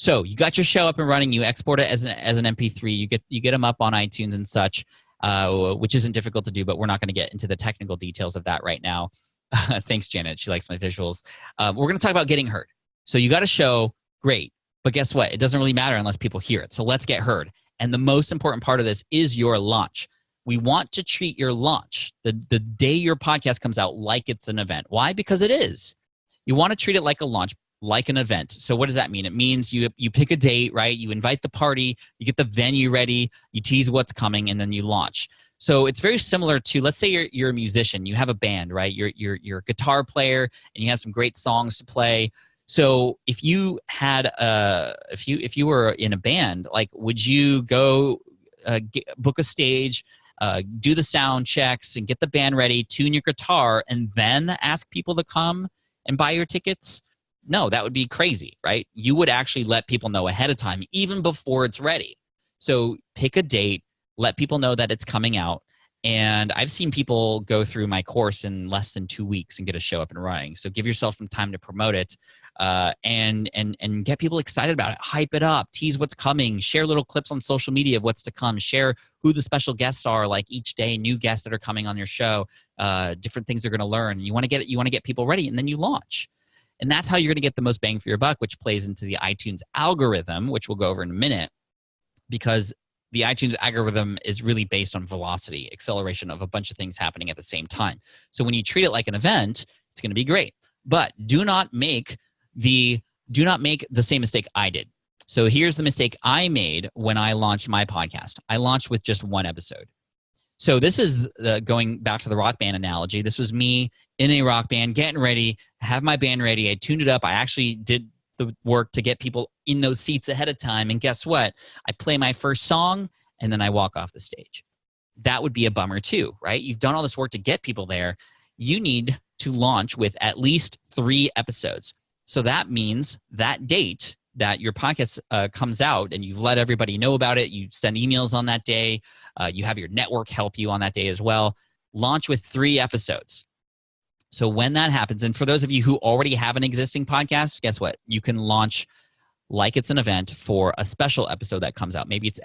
So you got your show up and running. You export it as an MP3. You get them up on iTunes and such, which isn't difficult to do, but we're not going to get into the technical details of that right now. Thanks, Janet. She likes my visuals. We're going to talk about getting heard. So you got a show, great. But guess what? It doesn't really matter unless people hear it. So let's get heard. And the most important part of this is your launch. We want to treat your launch, the day your podcast comes out, like it's an event. Why? Because it is. You want to treat it like a launch, like an event. So what does that mean? It means you pick a date, right? You invite the party, you get the venue ready, you tease what's coming, and then you launch. So it's very similar to, let's say you're a musician, you have a band, right? You're a guitar player, and you have some great songs to play. So if you had if you were in a band, like, would you go book a stage, do the sound checks, and get the band ready, tune your guitar, and then ask people to come and buy your tickets? No, that would be crazy, right? You would actually let people know ahead of time, even before it's ready. So pick a date, let people know that it's coming out. And I've seen people go through my course in less than 2 weeks and get a show up and running. So give yourself some time to promote it, and get people excited about it. Hype it up, tease what's coming, share little clips on social media of what's to come, share who the special guests are, like each day, new guests that are coming on your show, different things they're going to learn. You want to get people ready, and then you launch. And that's how you're going to get the most bang for your buck, which plays into the iTunes algorithm, which we'll go over in a minute, because the iTunes algorithm is really based on velocity, acceleration of a bunch of things happening at the same time. So when you treat it like an event, it's going to be great. But do not make the same mistake I did. So here's the mistake I made when I launched my podcast. I launched with just one episode. So this is going back to the rock band analogy. This was me in a rock band, getting ready, have my band ready. I tuned it up. I actually did the work to get people in those seats ahead of time. And guess what? I play my first song, and then I walk off the stage. That would be a bummer too, right? You've done all this work to get people there. You need to launch with at least 3 episodes. So that means that date that your podcast comes out, and you've let everybody know about it, you send emails on that day, you have your network help you on that day as well. Launch with 3 episodes. So when that happens, and for those of you who already have an existing podcast, guess what? You can launch like it's an event for a special episode that comes out. Maybe it's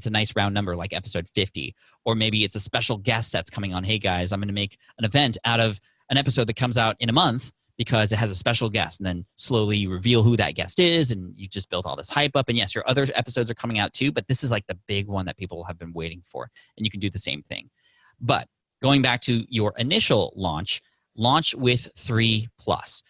a nice round number like episode 50, or maybe it's a special guest that's coming on. Hey guys, I'm going to make an event out of an episode that comes out in a month because it has a special guest, and then slowly you reveal who that guest is, and you just built all this hype up. And yes, your other episodes are coming out too, but this is like the big one that people have been waiting for, and you can do the same thing. But going back to your initial launch with 3+.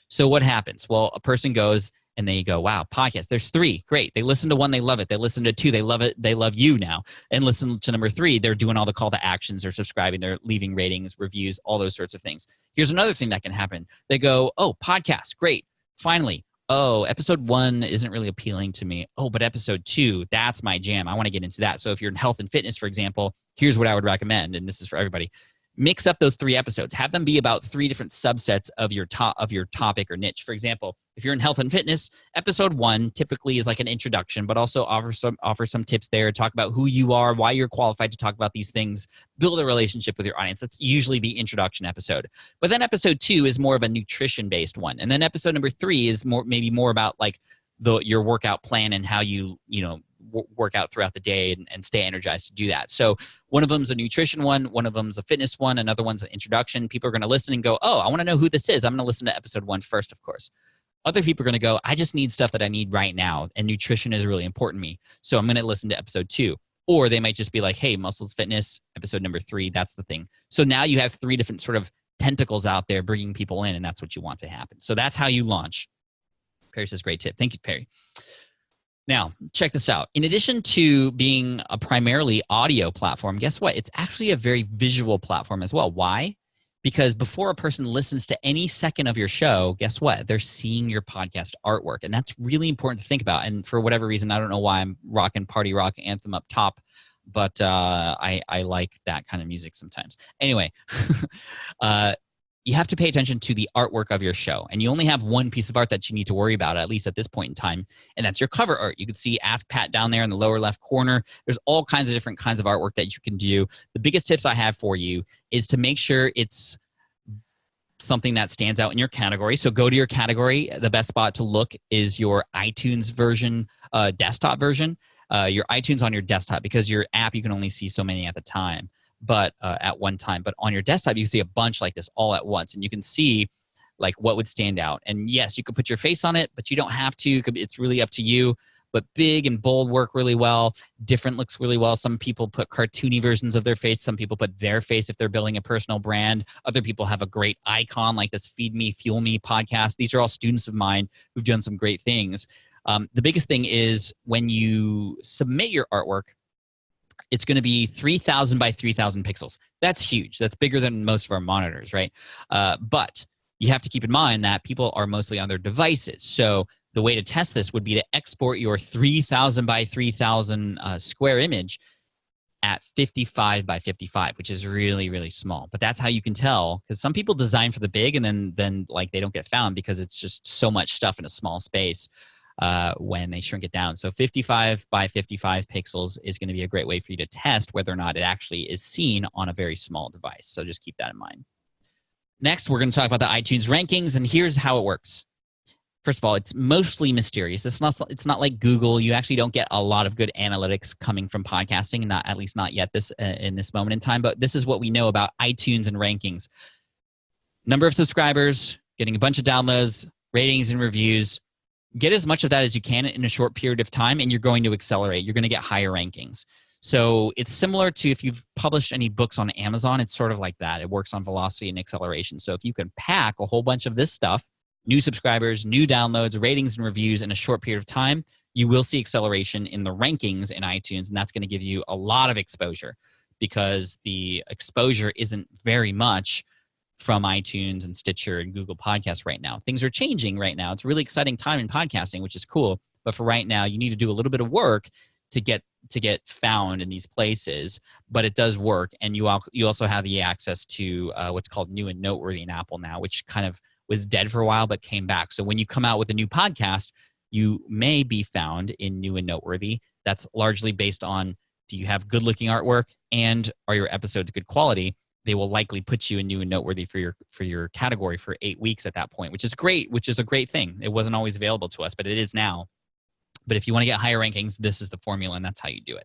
So what happens? Well, a person goes and they go, wow, podcast, there's 3, great. They listen to 1, they love it. They listen to 2, they love it. They love you now. And listen to number 3, they're doing all the call to actions, they're subscribing, they're leaving ratings, reviews, all those sorts of things. Here's another thing that can happen. They go, oh, podcast, great. Finally, oh, episode 1 isn't really appealing to me. Oh, but episode 2, that's my jam. I want to get into that. So if you're in health and fitness, for example, here's what I would recommend, and this is for everybody. Mix up those 3 episodes. Have them be about 3 different subsets of your topic or niche. For example, if you're in health and fitness, episode 1 typically is like an introduction, but also offer some tips there. Talk about who you are, why you're qualified to talk about these things, build a relationship with your audience. That's usually the introduction episode. But then episode 2 is more of a nutrition-based one. And then episode number 3 is maybe more about like your workout plan and how you work out throughout the day and stay energized to do that. So one of them's a nutrition one of them's a fitness one, another one's an introduction. People are going to listen and go, oh, I want to know who this is. I'm going to listen to episode 1 first, of course. Other people are going to go, I just need stuff that I need right now, and nutrition is really important to me, so I'm going to listen to episode 2. Or they might just be like, hey, muscles fitness, episode number 3, that's the thing. So now you have 3 different sort of tentacles out there bringing people in, and that's what you want to happen. So that's how you launch. Perry says, great tip. Thank you, Perry. Now, check this out. In addition to being a primarily audio platform, guess what? It's actually a very visual platform as well. Why? Because before a person listens to any second of your show, guess what? They're seeing your podcast artwork. And that's really important to think about. And for whatever reason, I don't know why I'm rocking Party Rock Anthem up top, but I like that kind of music sometimes. Anyway, you have to pay attention to the artwork of your show. And you only have one piece of art that you need to worry about, at least at this point in time, and that's your cover art. You can see Ask Pat down there in the lower left corner. There's all kinds of different kinds of artwork that you can do. The biggest tips I have for you is to make sure it's something that stands out in your category. So go to your category. The best spot to look is your iTunes version, desktop version. Your iTunes on your desktop, because your app, you can only see so many at the time, but at one time. But on your desktop, you see a bunch like this all at once, and you can see like what would stand out. And yes, you could put your face on it, but you don't have to. It's really up to you. But big and bold work really well. Different looks really well. Some people put cartoony versions of their face. Some people put their face if they're building a personal brand. Other people have a great icon like this Feed Me, Fuel Me podcast. These are all students of mine who've done some great things. The biggest thing is when you submit your artwork, it's going to be 3,000 by 3,000 pixels. That's huge. That's bigger than most of our monitors, right? But you have to keep in mind that people are mostly on their devices. So the way to test this would be to export your 3,000 by 3,000 square image at 55 by 55, which is really, really small. But that's how you can tell, because some people design for the big and then like they don't get found because it's just so much stuff in a small space when they shrink it down. So 55 by 55 pixels is going to be a great way for you to test whether or not it actually is seen on a very small device. So just keep that in mind. Next, we're going to talk about the iTunes rankings, and here's how it works. First of all, it's mostly mysterious. It's not like Google. You actually don't get a lot of good analytics coming from podcasting, and at least not yet in this moment in time. But this is what we know about iTunes and rankings. Number of subscribers, getting a bunch of downloads, ratings and reviews. Get as much of that as you can in a short period of time, and you're going to accelerate. You're going to get higher rankings. So it's similar to if you've published any books on Amazon. It's sort of like that. It works on velocity and acceleration. So if you can pack a whole bunch of this stuff, new subscribers, new downloads, ratings, and reviews in a short period of time, you will see acceleration in the rankings in iTunes, and that's going to give you a lot of exposure because the exposure isn't very much from iTunes and Stitcher and Google Podcasts right now. Things are changing right now. It's a really exciting time in podcasting, which is cool. But for right now, you need to do a little bit of work to get found in these places, but it does work. And you also have the access to what's called New and Noteworthy in Apple now, which kind of was dead for a while but came back. So when you come out with a new podcast, you may be found in New and Noteworthy. That's largely based on, do you have good-looking artwork and are your episodes good quality? They will likely put you in New and Noteworthy for your category for 8 weeks at that point, which is great, which is a great thing. It wasn't always available to us, but it is now. But if you want to get higher rankings, this is the formula, and that's how you do it.